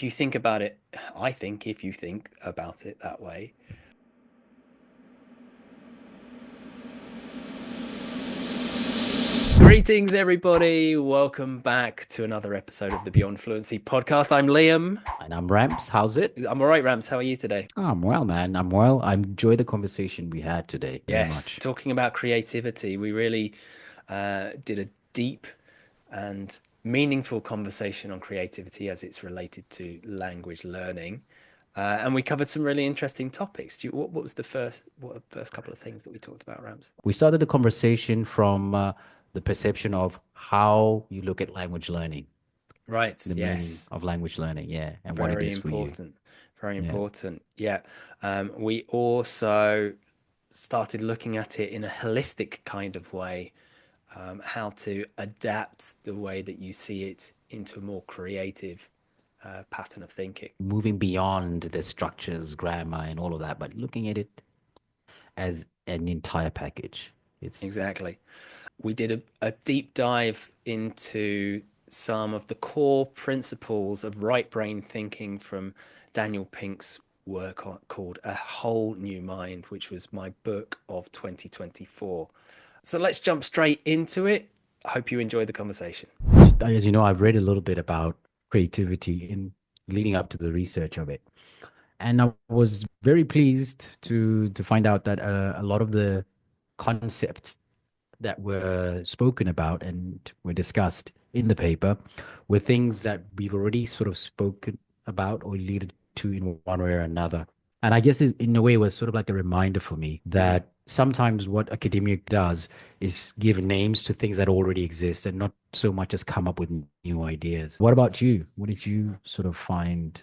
if you think about it, I think if you think about it that way. Greetings, everybody. Welcome back to another episode of the Beyond Fluency podcast. I'm Liam. And I'm Rams. How's it? I'm all right, Rams. How are you today? I'm well, man. I'm well. I enjoy the conversation we had today very Yes, much. talking about creativity, we really did a deep and meaningful conversation on creativity as it's related to language learning. And we covered some really interesting topics. What was what were the first couple of things that we talked about, Rams? We started the conversation from the perception of how you look at language learning, Right, the meaning yes. of language learning, yeah, and what it Very is for you. important. Very Yeah. important. Yeah. We also started looking at it in a holistic kind of way, how to adapt the way that you see it into a more creative pattern of thinking. Moving beyond the structures, grammar, and all of that, but looking at it as an entire package. It's Exactly. We did a deep dive into some of the core principles of right brain thinking from Daniel Pink's work called A Whole New Mind, which was my book of 2024. So let's jump straight into it. I hope you enjoyed the conversation. as you know, I've read a little bit about creativity in leading up to the research of it. And I was very pleased to find out that a lot of the concepts that were spoken about and were discussed in the paper were things that we've already sort of spoken about or alluded to in one way or another. And I guess in a way it was sort of like a reminder for me Mm. that sometimes what academia does is give names to things that already exist and not so much as come up with new ideas. What about you? What did you sort of find?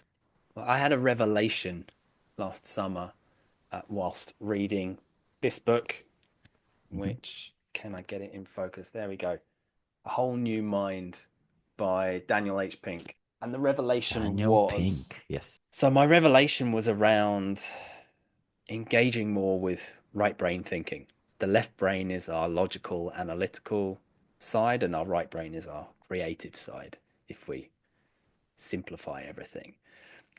Well, I had a revelation last summer whilst reading this book, Mhm. which can I get it in focus? There we go. A Whole New Mind by Daniel H. Pink. And the revelation Daniel was Pink. Yes. so my revelation was around engaging more with right brain thinking. The left brain is our logical, analytical side, and our right brain is our creative side, if we simplify everything.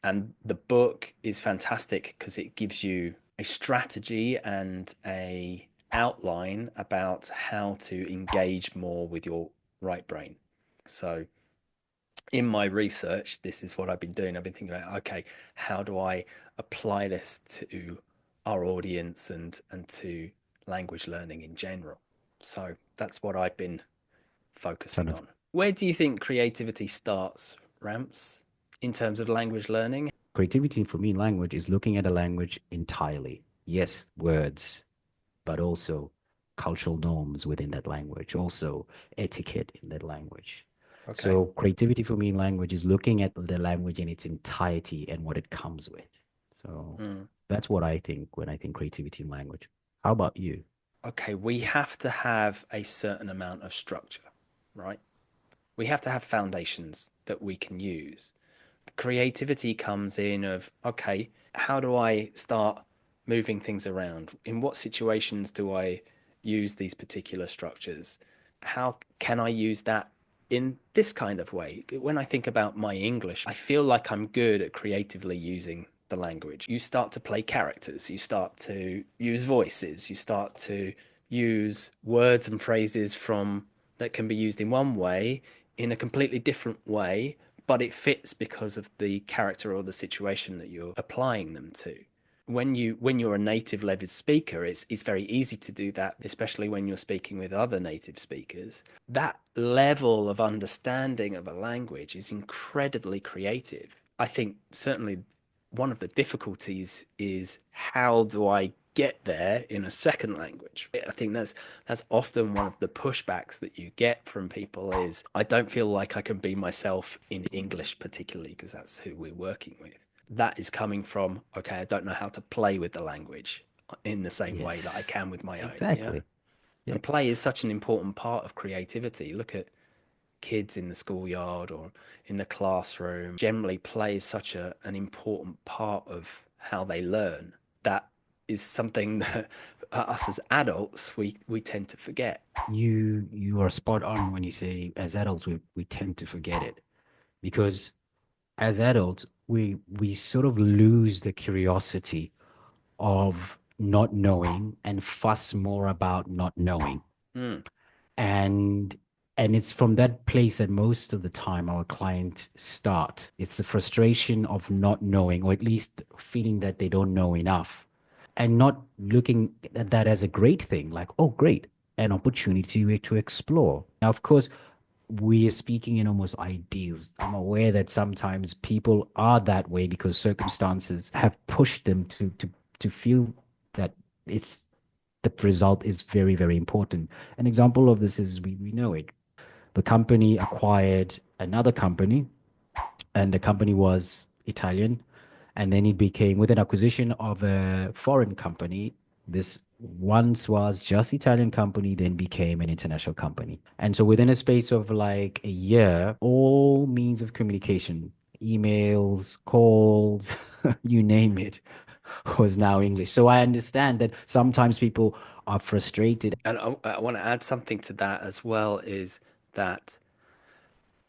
And the book is fantastic because it gives you a strategy and a outline about how to engage more with your right brain. So in my research, this is what I've been doing. I've been thinking about, okay, how do I apply this to our audience and to language learning in general? So that's what I've been Kind focusing of on. Where do you think creativity starts, Ramps, in terms of language learning? creativity for me in language is looking at a language entirely. Yes, words, but also cultural norms within that language, also etiquette in that language. Okay. So creativity for me in language is looking at the language in its entirety and what it comes with. So Mm. that's what I think when I think creativity in language. How about you? Okay, we have to have a certain amount of structure, right? We have to have foundations that we can use. Creativity comes in of, okay, how do I start moving things around? In what situations do I use these particular structures? How can I use that in this kind of way? When I think about my English, I feel like I'm good at creatively using the language. You start to play characters, you start to use voices, you start to use words and phrases from that can be used in one way in a completely different way, but it fits because of the character or the situation that you're applying them to. When you're a native level speaker, it's very easy to do that, especially when you're speaking with other native speakers. That level of understanding of a language is incredibly creative. I think certainly one of the difficulties is how do I get there in a second language? I think that's often one of the pushbacks that you get from people is I don't feel like I can be myself in English particularly because that's who we're working with. That is coming from okay, I don't know how to play with the language in the same way that I Yes, can with my own. Yeah. exactly. Yeah. And play is such an important part of creativity. Look at kids in the schoolyard or in the classroom. Generally, play is such an important part of how they learn. That is something that us as adults we tend to forget. You are spot on when you say as adults we tend to forget it because as adults, we sort of lose the curiosity of not knowing and fuss more about not knowing. Mm. And and it's from that place that most of the time our clients start. It's the frustration of not knowing, or at least feeling that they don't know enough, and not looking at that as a great thing, like, oh, great, an opportunity to explore. Now, of course, we are speaking in almost ideals. I'm aware that sometimes people are that way because circumstances have pushed them to feel that it's the result is very, very important. An example of this is we know it. The company acquired another company, and the company was Italian. And then it became, with an acquisition of a foreign company, this once was just Italian company, then became an international company. And so within a space of like a year, all means of communication, emails, calls, you name it, was now English. So I understand that sometimes people are frustrated. And I want to add something to that as well is that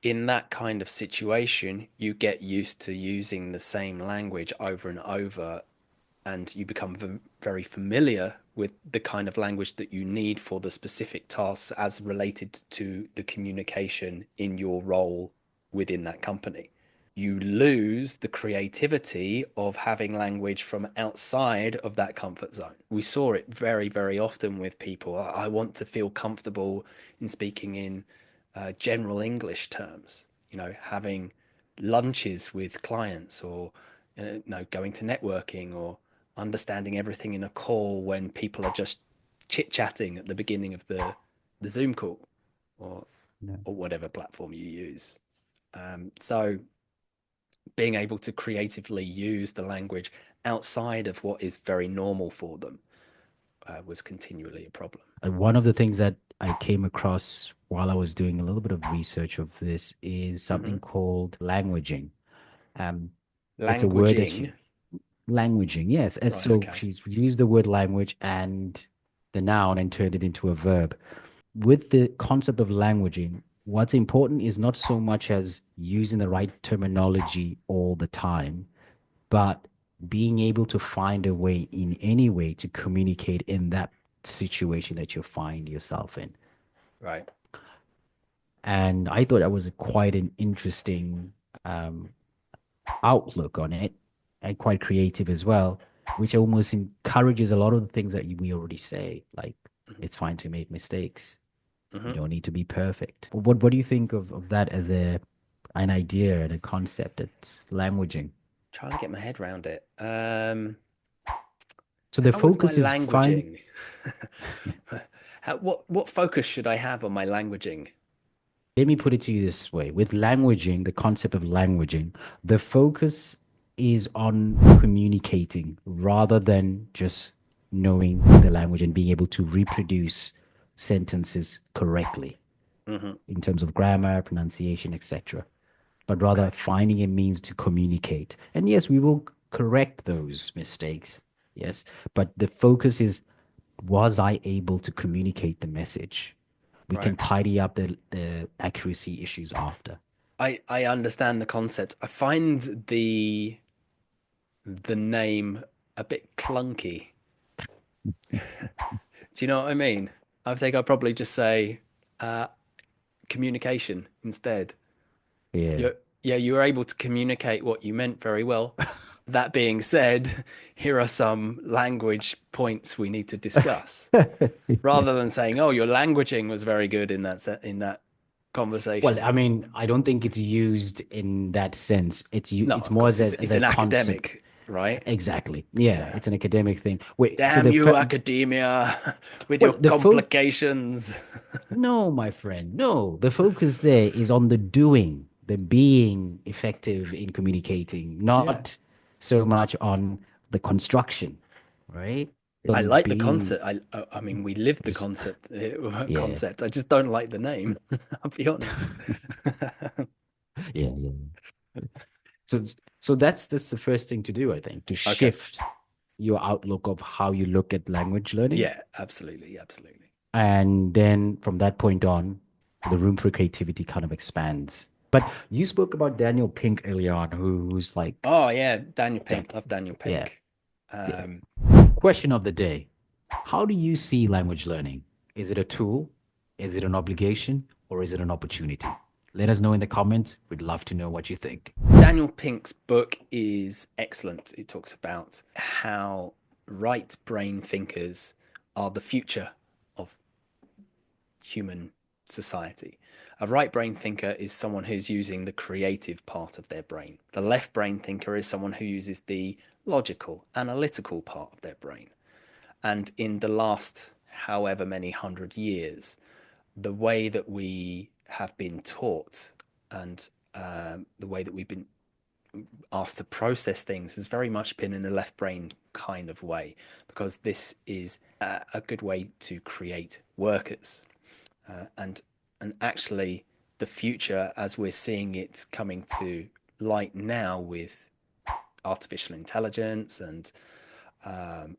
in that kind of situation, you get used to using the same language over and over, and you become very familiar with the kind of language that you need for the specific tasks as related to the communication in your role within that company. You lose the creativity of having language from outside of that comfort zone. We saw it very, very often with people. I want to feel comfortable in speaking in general English terms, having lunches with clients or going to networking or understanding everything in a call when people are just chit chatting at the beginning of the Zoom call or Yeah. or whatever platform you use. So being able to creatively use the language outside of what is very normal for them was continually a problem. And one of the things that I came across while I was doing a little bit of research of this is Mm-hmm. something called languaging. Um, it's a word that Languaging, languaging, yes. And right? so Okay, she's used the word language and the noun and turned it into a verb. With the concept of languaging, what's important is not so much as using the right terminology all the time, but being able to find a way in any way to communicate in that situation that you find yourself in. right. And I thought that was quite an interesting um, outlook on it and quite creative as well, which almost encourages a lot of the things that we already say, like Mm-hmm. it's fine to make mistakes. You Mm-hmm. don't need to be perfect. What do you think of that as an idea and a concept that's languaging? Trying to get my head around it. So the How was my focus is fine. languaging? What focus should I have on my languaging? Let me put it to you this way. With languaging, the concept of languaging, the focus is on communicating rather than just knowing the language and being able to reproduce sentences correctly Mm-hmm. in terms of grammar, pronunciation, etc. But Okay, rather finding a means to communicate. And yes, we will correct those mistakes. Yes. But the focus is, was I able to communicate the message? We right. can tidy up the accuracy issues after. I understand the concept. I find the name a bit clunky. Do you know what I mean? I think I'd probably just say uh, communication instead. Yeah. You're, yeah, you were able to communicate what you meant very well. That being said, here are some language points we need to discuss. Rather than saying, "Oh, your languaging was very good in that Well, conversation." I mean, I don't think it's used in that sense. No, It's of more course, as it's a an concept. academic, right? Exactly. Yeah, Yeah. it's an academic thing. Wait, so Damn you, academia, with your well, complications. no, my friend, no. The focus there is on the doing, the being effective in communicating, Yeah. not so much on the construction, right? I On like the being concept. I mean, we live the just, concept. yeah, Concept. I just don't like the name. I'll be honest. yeah, yeah. So, so that's the first thing to do, I think, to Okay. shift your outlook of how you look at language learning. Yeah, absolutely, absolutely. And then from that point on, the room for creativity kind of expands. But you spoke about Daniel Pink earlier on, who's like, Oh yeah, Daniel Pink. like, Love Daniel yeah, Pink. yeah. Um, Question of the day. How do you see language learning? Is it a tool? Is it an obligation? Or is it an opportunity? Let us know in the comments. We'd love to know what you think. Daniel Pink's book is excellent. It talks about how right brain thinkers are the future of human society. A right brain thinker is someone who's using the creative part of their brain. The left brain thinker is someone who uses the logical, analytical part of their brain. And in the last however many 100 years, the way that we have been taught and the way that we've been asked to process things has very much been in a left brain kind of way, because this is a good way to create workers. And actually, the future, as we're seeing it coming to light now with artificial intelligence and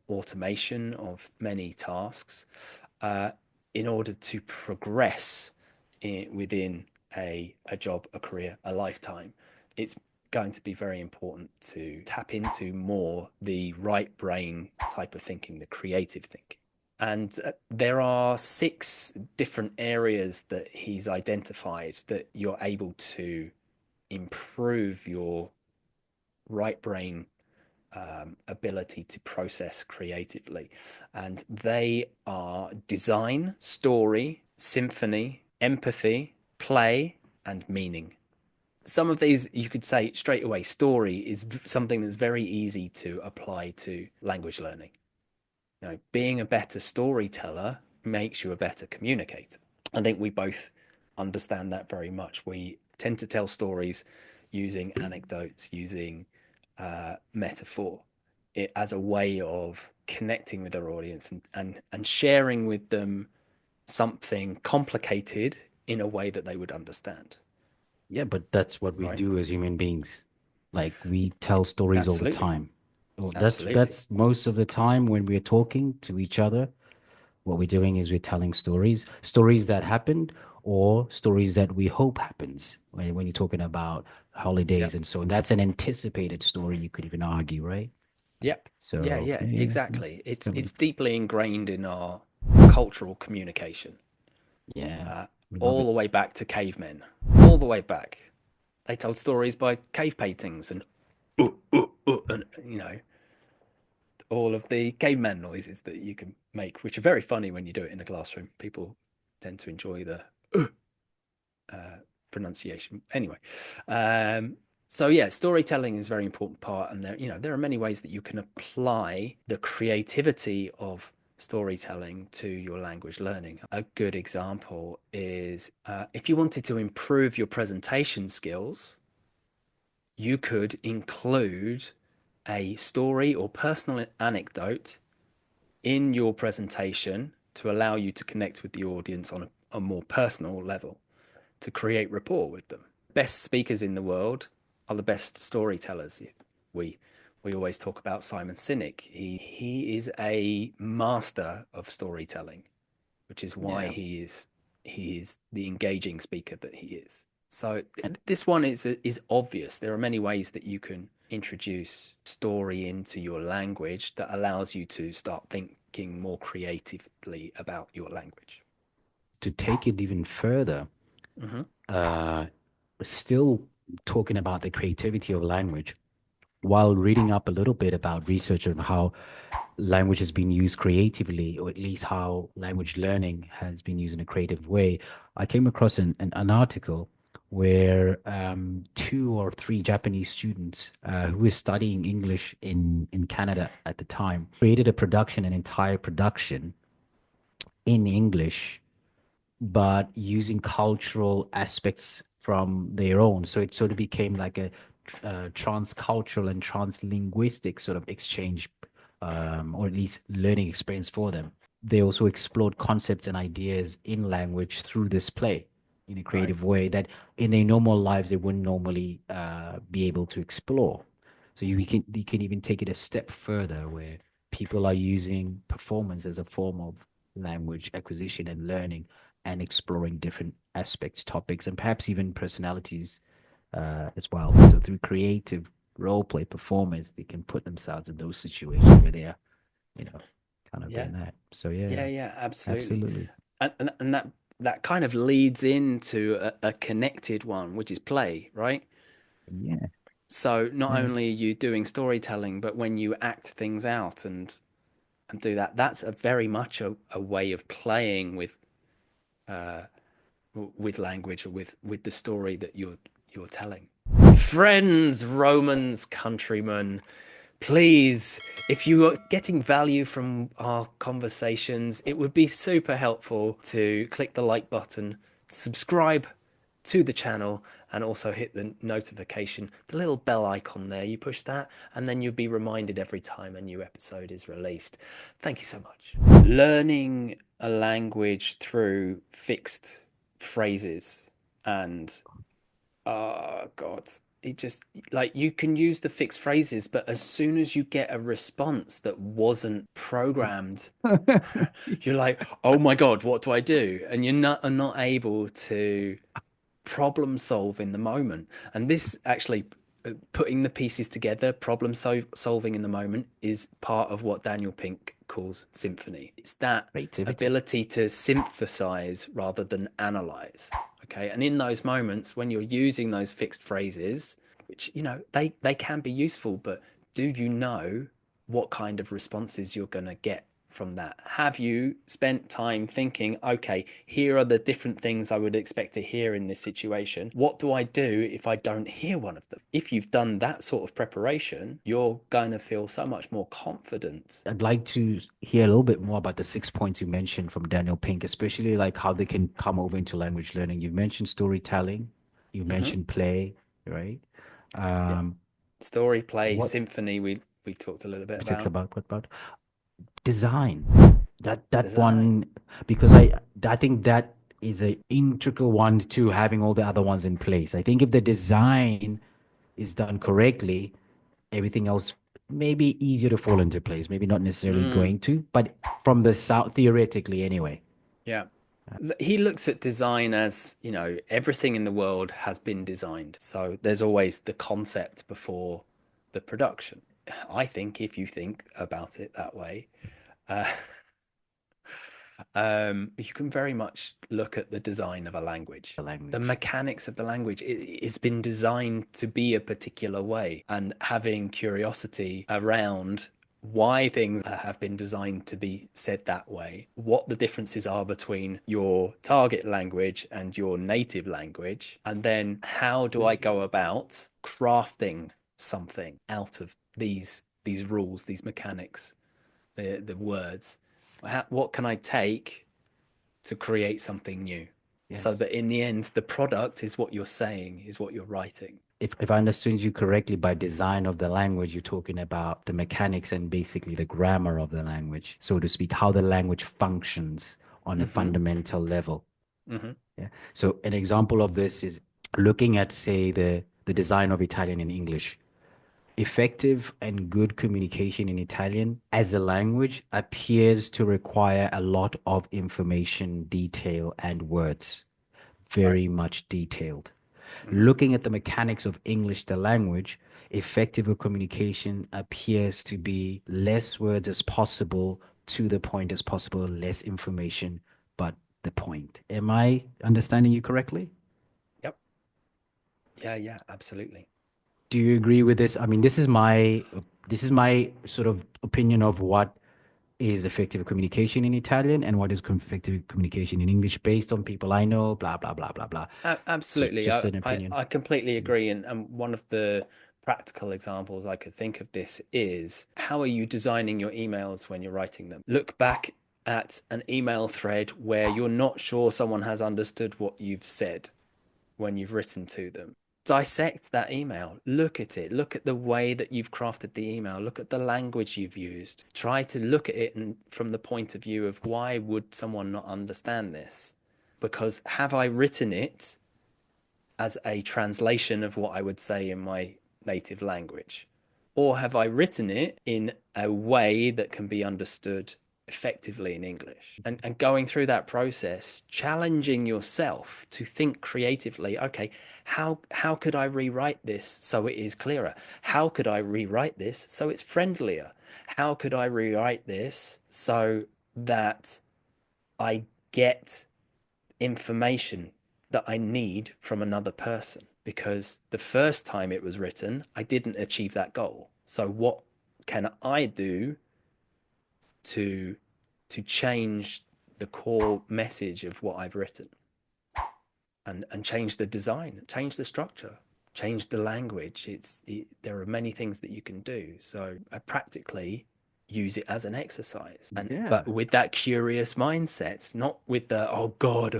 automation of many tasks, uh, in order to progress within a job, a career, a lifetime, it's going to be very important to tap into more the right brain type of thinking, the creative thinking. And there are 6 different areas that he's identified that you're able to improve your right brain ability to process creatively. And they are design, story, symphony, empathy, play, and meaning. Some of these you could say straight away. Story is something that's very easy to apply to language learning. You know, being a better storyteller makes you a better communicator. I think we both understand that very much. We tend to tell stories using anecdotes, using metaphor, it as a way of connecting with our audience and sharing with them something complicated in a way that they would understand. Yeah, but that's what we Right? do as human beings. Like we tell stories all the Absolutely. time. Well, Absolutely. that's most of the time when we're talking to each other. What we're doing is we're telling stories, stories that happened or stories that we hope happens when you're talking about holidays Yep. and so that's an anticipated story, you could even argue, right? Yep. Yeah, So yeah, yeah, yeah. exactly. So, It's deeply ingrained in our cultural communication, yeah, uh, we love all it. the way back to cavemen, all the way back. They told stories by cave paintings and all of the caveman noises that you can make, which are very funny when you do it in the classroom. People tend to enjoy the uh, pronunciation. Anyway, um, so yeah, storytelling is a very important part, and there are many ways that you can apply the creativity of storytelling to your language learning. A good example is if you wanted to improve your presentation skills, you could include a story or personal anecdote in your presentation to allow you to connect with the audience on a more personal level, to create rapport with them. Best speakers in the world are the best storytellers. We we always talk about Simon Sinek. He is a master of storytelling, which is why Yeah. he is the engaging speaker that he is. So And this one is obvious. There are many ways that you can introduce story into your language that allows you to start thinking more creatively about your language. to take it even further, Mm-hmm. uh, still talking about the creativity of language, while reading up a little bit about research on how language has been used creatively, or at least how language learning has been used in a creative way, I came across an article where 2 or 3 Japanese students who were studying English in Canada at the time created an entire production in English but using cultural aspects from their own. So it sort of became like a transcultural and translinguistic sort of exchange, or at least learning experience for them. They also explored concepts and ideas in language through this play in a Right. creative way that in their normal lives they wouldn't normally be able to explore. So you can even take it a step further where people are using performance as a form of language acquisition and learning and exploring different aspects, topics, and perhaps even personalities as well. So through creative role play performance, they can put themselves in those situations where they are, you know, kind of Yeah. in that. So yeah, Yeah, absolutely. absolutely. And that kind of leads into a connected one, which is play, right? Yeah, So not yeah. only are you doing storytelling, but when you act things out and do that, that's a very much a way of playing uh with language or with the story that you're telling. Friends, Romans, countrymen, please, if you are getting value from our conversations, it would be super helpful to click the like button, subscribe to the channel, and also hit the notification, the little bell icon there. You push that, and then you'll be reminded every time a new episode is released. Thank you so much. Learning a language through fixed phrases and God, it just like you can use the fixed phrases, but as soon as you get a response that wasn't programmed, you're like, oh my God, what do I do? And you're not are not able to problem solve in the moment. And this actually putting the pieces together, solving in the moment is part of what Daniel Pink calls symphony. It's that Creativity. ability to synthesize rather than analyze. Okay. And in those moments when you're using those fixed phrases, which, they can be useful, but do you know what kind of responses you're going to get from that? Have you spent time thinking, okay, here are the different things I would expect to hear in this situation? What do I do if I don't hear one of them? If you've done that sort of preparation, you're going to feel so much more confident. I'd like to hear a little bit more about the 6 points you mentioned from Daniel Pink, especially like how they can come over into language learning. You mentioned storytelling, you Hmm. mentioned play, right? Yeah. Um, Story, play, what symphony, we talked a little bit we talked about. about, what about design? That Design. one, because I think that is a integral one to having all the other ones in place. I think if the design is done correctly, everything else may be easier to fall into place. Maybe not necessarily Mm, going to, but from the south, theoretically anyway. yeah. He looks at design as, everything in the world has been designed. So there's always the concept before the production. I think if you think about it that way, uh, you can very much look at the design of a language. The The language. mechanics of the language, it's been designed to be a particular way, and having curiosity around why things have been designed to be said that way, what the differences are between your target language and your native language, and then how do I go about crafting something out of these rules, these mechanics, the words. What can I take to create something new? So Yes. that in the end, the product is what you're saying, is what you're writing. If I understood you correctly, by design of the language, you're talking about the mechanics and basically the grammar of the language, so to speak, how the language functions on a Mm-hmm. fundamental level. Mm-hmm. Yeah. So an example of this is looking at, say, the design of Italian and English. Effective and good communication in Italian as a language appears to require a lot of information, detail, and words. Right. Very much detailed. Mm-hmm. Looking at the mechanics of English, the language, effective communication appears to be less words as possible, to the point as possible, less information, but the point. Am I understanding you correctly? Yep. Yeah. Yeah. Absolutely. Do you agree with this? I mean, this is my sort of opinion of what is effective communication in Italian and what is effective communication in English based on people I know, blah blah blah blah blah. So Absolutely. just I, an I, opinion. I completely agree. And one of the practical examples I could think of this is how are you designing your emails when you're writing them? Look back at an email thread where you're not sure someone has understood what you've said when you've written to them. Dissect that email, look at it, look at the way that you've crafted the email, look at the language you've used. Try to look at it from the point of view of why would someone not understand this? Because have I written it as a translation of what I would say in my native language? Or have I written it in a way that can be understood effectively in English. And going through that process, challenging yourself to think creatively, okay, how could I rewrite this so it is clearer? How could I rewrite this so it's friendlier? How could I rewrite this so that I get information that I need from another person? Because the first time it was written, I didn't achieve that goal. So what can I do to change the core message of what I've written, and change the design, change the structure, change the language? There are many things that you can do. So I practically use it as an exercise, and Yeah. but with that curious mindset, not with the oh God,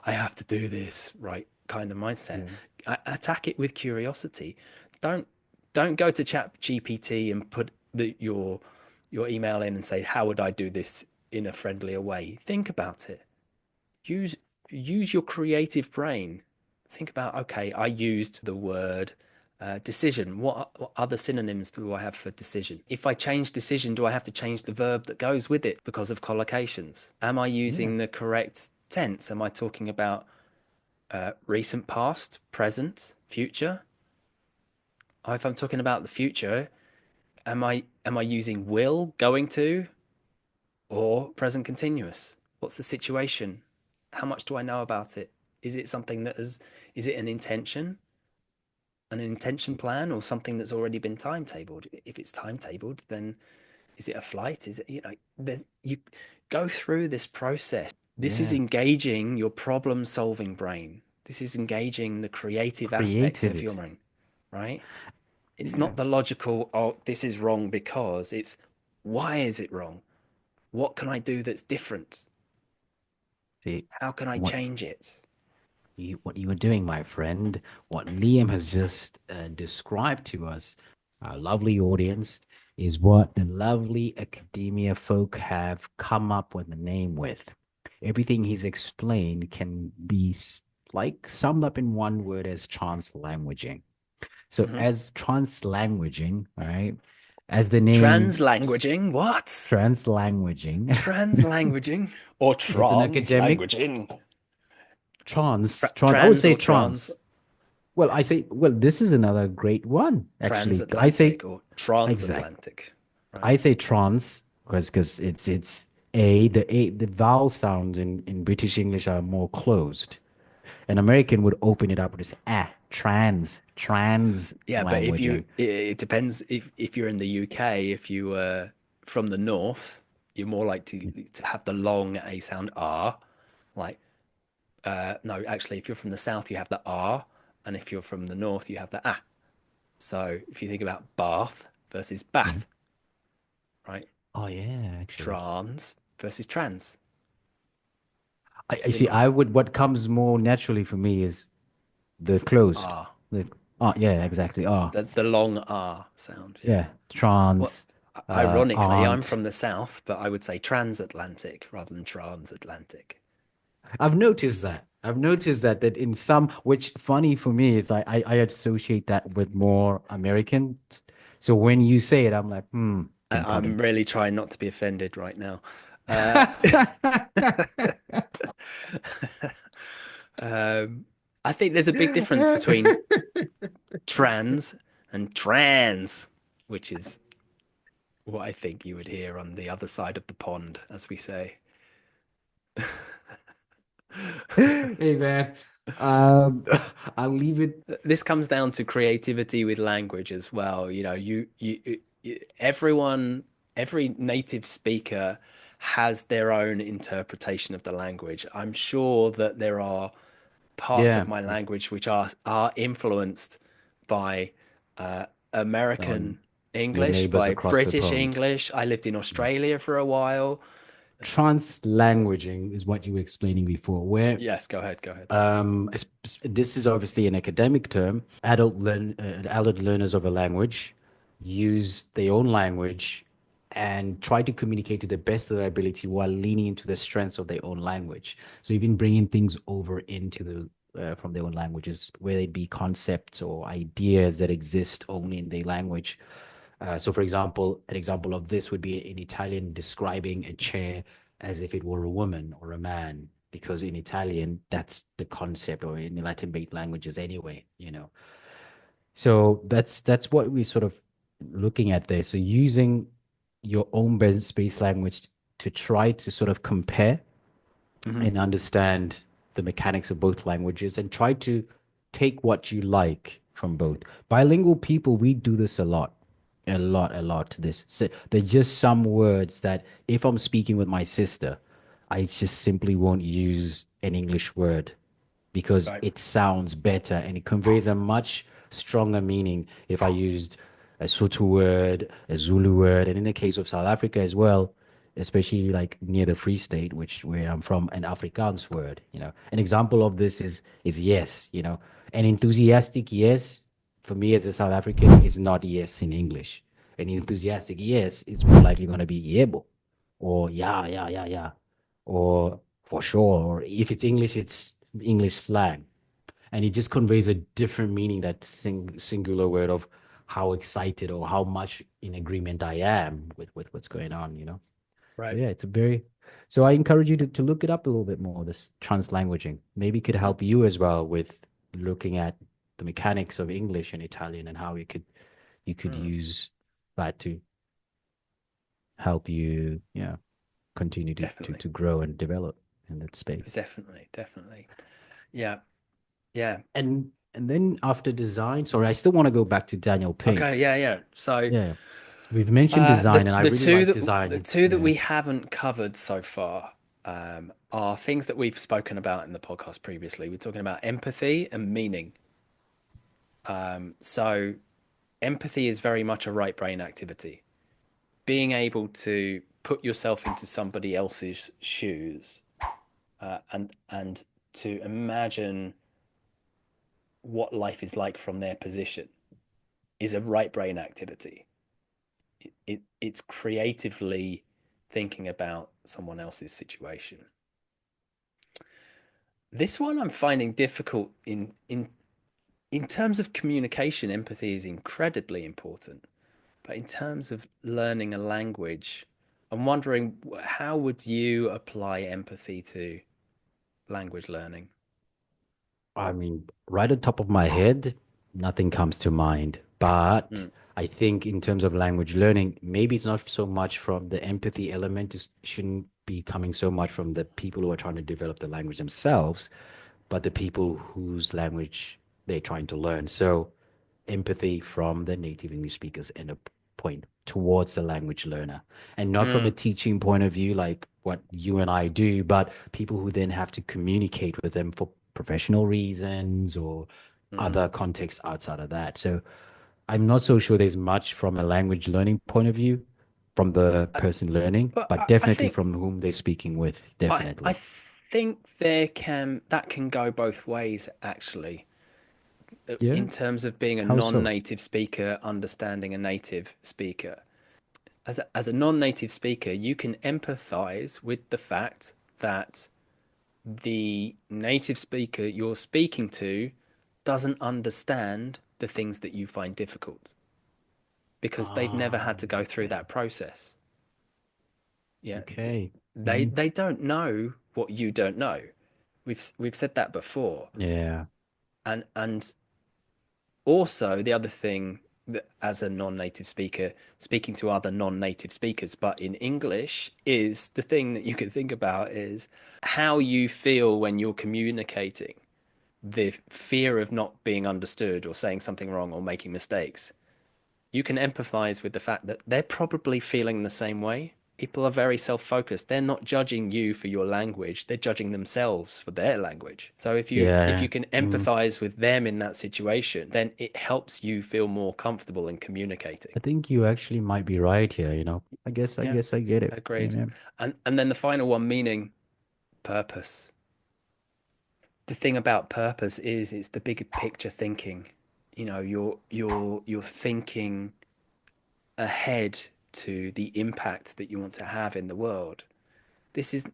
I have to do this right kind of mindset. Yeah. Attack it with curiosity. Don't don't go to Chat GPT and put your email in and say, how would I do this in a friendlier way? Think about it. Use use your creative brain. Think about, okay, I used the word decision. What other synonyms do I have for decision? If I change decision, do I have to change the verb that goes with it because of collocations? Am I Yeah. using the correct tense? Am I talking about recent past, present, future? If I'm talking about the future, am I using will, going to, or present continuous? What's the situation? How much do I know about it? Is it something that is it an intention plan, or something that's already been timetabled? If it's timetabled, then is it a flight? Is it, you go through this process. This is Yeah. engaging your problem solving brain. This is engaging the creative aspects of your Creativity. brain, right? It's Yeah. not the logical, oh, this is wrong because, it's why is it wrong? What can I do that's different? See, How can I what change it? what you were doing, my friend, what Liam has just described to us, our lovely audience, is what the lovely academia folk have come up with the name with. Everything he's explained can be like summed up in one word as translanguaging. So Mhm. as translanguaging, right, as the name Translanguaging? What? translanguaging, Translanguaging or it's an academic translanguaging? trans, I would Trans say or trans? trans. Well, I say, well, this is another great one, actually. I say Transatlantic or exact. transatlantic, right? I say trans because it's the vowel sounds in British English are more closed. An American would open it up with this trans Yeah, but if you, languaging. it depends. If you're in the UK, if you were from the north, you're more likely to have the long A sound R. Like, no, actually, if you're from the south, you have the R, and if you're from the north, you have the A. So if you think about bath versus Mhm. bath, right? Oh yeah, actually. Trans versus trans, I see. similar. I would. What comes more naturally for me is the closed. R, The yeah, exactly. Oh the long R sound. Yeah. yeah, Well, trans, ironically, I'm aunt. from the south, but I would say transatlantic rather than transatlantic. I've noticed that. I've noticed that in some, which funny for me is I associate that with more Americans. So when you say it, I'm like, can I'm pardon. really trying not to be offended right now. Uh, I think there's a big difference between trans and trans, which is what I think you would hear on the other side of the pond, as we say. Hey man, um, I'll leave it. This comes down to creativity with language as well. Everyone, every native speaker has their own interpretation of the language. I'm sure that there are parts of Yeah, my language which are influenced by on American your English, neighbors by across the British pond. English. I lived in Australia for a while. Translanguaging is what you were explaining before, where Yes, go ahead, go ahead. this is obviously an academic term. Adult learners of a language use their own language and try to communicate to the best of their ability while leaning into the strengths of their own language. So even bringing things over into the from their own languages, whether it be concepts or ideas that exist only in their language. So, for example, an example of this would be in Italian describing a chair as if it were a woman or a man, because in Italian, that's the concept, or in Latin-based languages anyway, you know. So that's what we're sort of looking at there. So using your own space language to try to sort of compare Hmm. and understand the mechanics of both languages and try to take what you like from both. Bilingual people, we do this a lot to this. So there's just some words that if I'm speaking with my sister, I just simply won't use an English word because Right. it sounds better and it conveys a much stronger meaning if I used a Sotho word, a Zulu word, and in the case of South Africa as well, especially like near the Free State, which where I'm from, an Afrikaans word. You know, an example of this is yes. You know, an enthusiastic yes for me as a South African is not yes in English. An enthusiastic yes is more likely going to be yebo, or yeah, yeah, yeah, yeah, or for sure. Or if it's English, it's English slang. And it just conveys a different meaning, that singular word of how excited or how much in agreement I am with what's going on, you know? So Right. yeah, it's a very, so I encourage you to look it up a little bit more, this translanguaging. Maybe it could Hmm. help you as well with looking at the mechanics of English and Italian and how you could Hmm. use that to help you, yeah, continue Definitely. to grow and develop in that space. Definitely. Definitely. Yeah. Yeah. And then after design, sorry, I still want to go back to Daniel Okay. Pink. Yeah. Yeah. So Yeah, we've mentioned design, and I really like the design. two that Yeah, we haven't covered so far are things that we've spoken about in the podcast previously. We're talking about empathy and meaning. So empathy is very much a right brain activity. Being able to put yourself into somebody else's shoes and to imagine what life is like from their position is a right brain activity. It's creatively thinking about someone else's situation. This one I'm finding difficult in terms of communication. Empathy is incredibly important, but in terms of learning a language, I'm wondering how would you apply empathy to language learning? I mean, right on top of my head, nothing comes to mind. But Mm, I think in terms of language learning, maybe it's not so much from the empathy element. It shouldn't be coming so much from the people who are trying to develop the language themselves, but the people whose language they're trying to learn. So empathy from the native English speakers and a point towards the language learner. And not from a mm, teaching point of view, like what you and I do, but people who then have to communicate with them for professional reasons or mm. other contexts outside of that. So I'm not so sure there's much from a language learning point of view from the I, person learning, but but I definitely think from whom they're speaking with. I Definitely. think that can go both ways actually. Yeah. In terms of being a How so? non-native speaker understanding a native speaker. As a non-native speaker, you can empathize with the fact that the native speaker you're speaking to doesn't understand the things that you find difficult because they've never had to go through Okay. that process. Yeah, Okay. they Hmm. they don't know what you don't know. We've said that before, Yeah. and also the other thing that as a non-native speaker speaking to other non-native speakers but in English is the thing that you can think about is how you feel when you're communicating, the fear of not being understood or saying something wrong or making mistakes. You can empathize with the fact that they're probably feeling the same way. People are very self-focused. They're not judging you for your language. They're judging themselves for their language. So if Yeah. you can Mm. empathize with them in that situation, then it helps you feel more comfortable in communicating. I think you actually might be right here, you know. I Yeah, guess I get it. Yeah, agreed. yeah. And then the final one, meaning, purpose. The thing about purpose is it's the bigger picture thinking. You know, you're thinking ahead to the impact that you want to have in the world. This is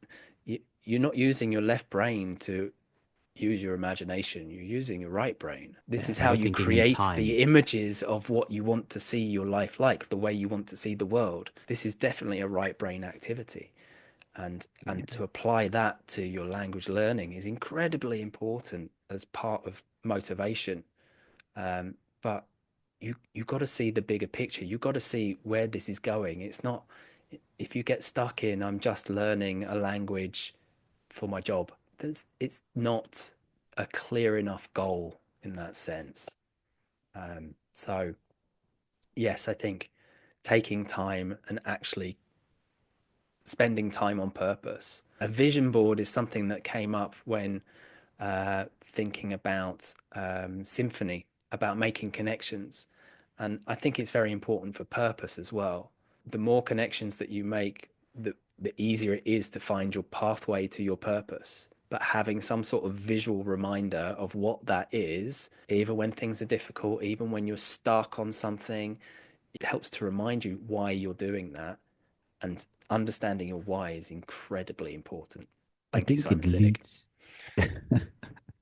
You're not using your left brain to use your imagination. You're using your right brain. This Yeah, is how better you thinking in create time. the images of what you want to see your life like, the way you want to see the world. This is definitely a right brain activity. And Yeah. to apply that to your language learning is incredibly important as part of motivation. But you got to see the bigger picture. You got to see where this is going. It's not, if you get stuck in I'm just learning a language for my job, it's not a clear enough goal in that sense. So yes, I think taking time and actually spending time on purpose. A vision board is something that came up when thinking about Symphony, about making connections. And I think it's very important for purpose as well. The more connections that you make, the easier it is to find your pathway to your purpose. But having some sort of visual reminder of what that is, even when things are difficult, even when you're stuck on something, it helps to remind you why you're doing that. And understanding your why is incredibly important. I Thank you, think Simon it Sinek. leads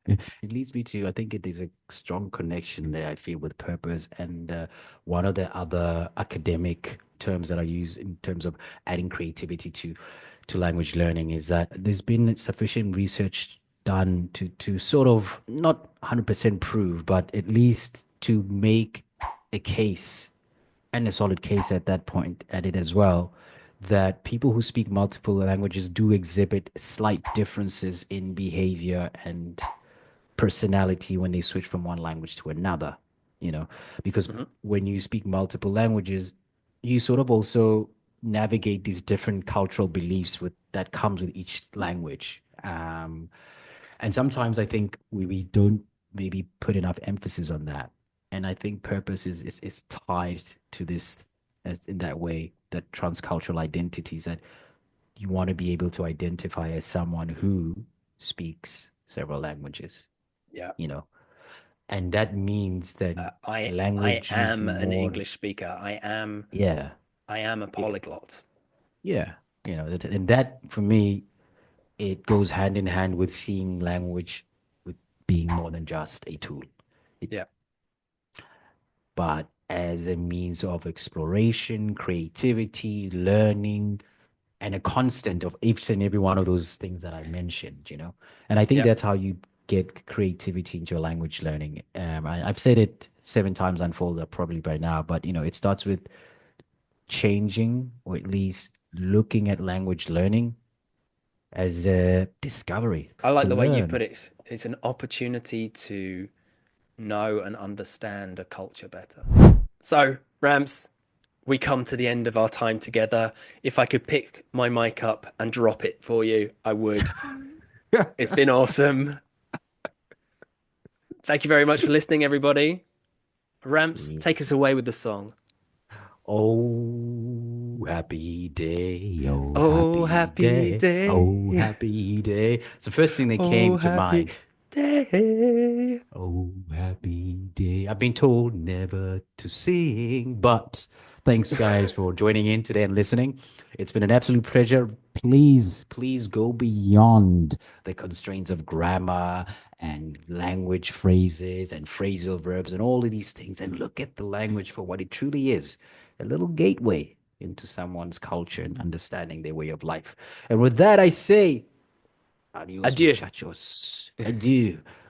it leads me to, I think it is a strong connection there, I feel, with purpose. And one of the other academic terms that I use in terms of adding creativity to language learning is that there's been sufficient research done to sort of not 100% prove, but at least to make a case, and a solid case at that point at it as well, that people who speak multiple languages do exhibit slight differences in behavior and personality when they switch from one language to another, you know, because Mhm. when you speak multiple languages, you sort of also navigate these different cultural beliefs with that comes with each language. And sometimes I think we don't maybe put enough emphasis on that. And I think purpose is tied to this as in that way, that transcultural identities that you want to be able to identify as someone who speaks several languages, Yeah. you know. And that means that I language is am an more, English speaker. yeah, I am a it, polyglot. yeah, and that for me, it goes hand in hand with seeing language with being more than just a tool, it, Yeah. but as a means of exploration, creativity, learning, and a constant of each and every one of those things that I mentioned, you know. And I think Yeah. that's how you get creativity into your language learning. I've said it 7 times unfold probably by now, but it starts with changing or at least looking at language learning as a discovery I to like the way you learn. put it. It's an opportunity to know and understand a culture better. So, Rams, we come to the end of our time together. If I could pick my mic up and drop it for you, I would. It's been awesome. Thank you very much for listening, everybody. Ramps, Yeah. take us away with the song. Oh, happy day. Oh, Oh, happy happy day. Oh, day. happy day. It's the first thing that Oh, came to happy mind. day. Oh, happy day. I've been told never to sing, but thanks, guys, for joining in today and listening. It's been an absolute pleasure. Please, please go beyond the constraints of grammar and language phrases and phrasal verbs and all of these things and look at the language for what it truly is, a little gateway into someone's culture and understanding their way of life. And with that, I say, adios, Adieu. muchachos. Adieu.